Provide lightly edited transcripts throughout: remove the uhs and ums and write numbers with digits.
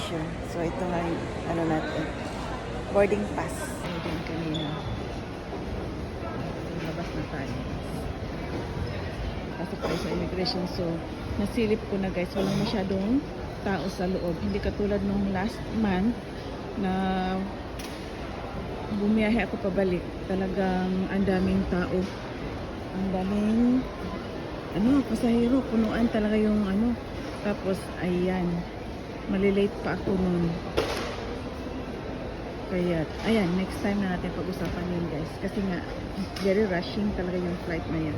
immigration. So ito nga yung ano natin, boarding pass. Ayan kanina. Labas na tayo. Pasok tayo sa immigration. So nasilip ko na guys, walang masyadong tao sa loob. Hindi katulad nung last month na bumiyahe ako pabalik. Talagang ang daming tao. Ang daming pasahero. Punuan talaga yung Tapos ayan, malilate pa ako nun. Kaya ayan, next time na natin pag-usapan yun guys. Kasi nga, very rushing talaga yung flight na yan.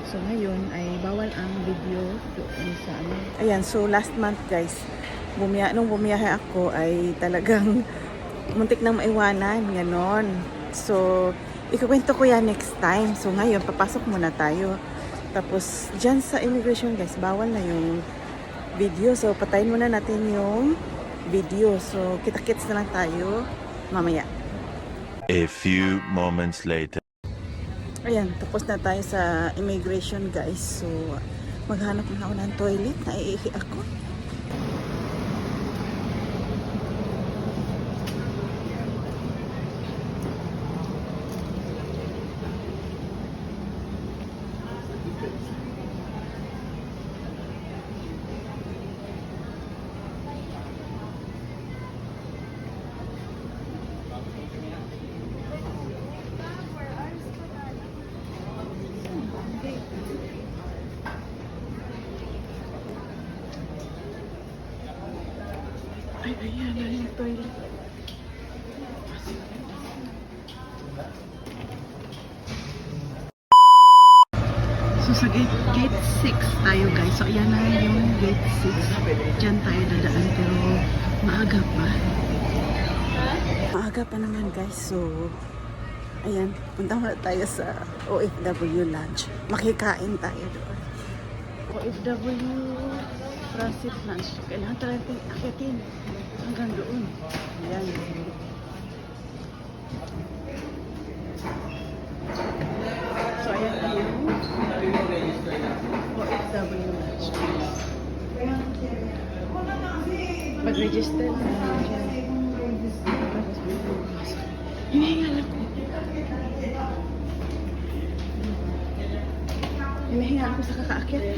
So ngayon ay bawal ang video doon sa Ayan, so last month guys, nung bumiyahe ako ay talagang muntik nang maiwanan, ganon. So, ikukwento ko yan next time. So ngayon, papasok muna tayo. Tapos, dyan sa immigration guys, bawal na yung video. So, patayin muna natin yung video. So, kita-kits na lang tayo mamaya. A few moments later. Ayan, tapos na tayo sa immigration guys. So, maghanap na ako ng toilet. Naiihi ako. Ay, ayan na yung toilet. So, sa gate 6 tayo guys. So, ayan na yung gate 6. Diyan tayo dadaan pero maaga pa. Maaga pa naman guys. So, ayan. Punta muna tayo sa OFW Lodge. Makikain tayo doon. OFW Transit Lunch. Kailangan talaga akitin hanggang doon. Ayan. So, ayan na yung OFW Lunch. Mag-register na dyan. Hinihingal ako. Hinihingal ako sa kakaakyat.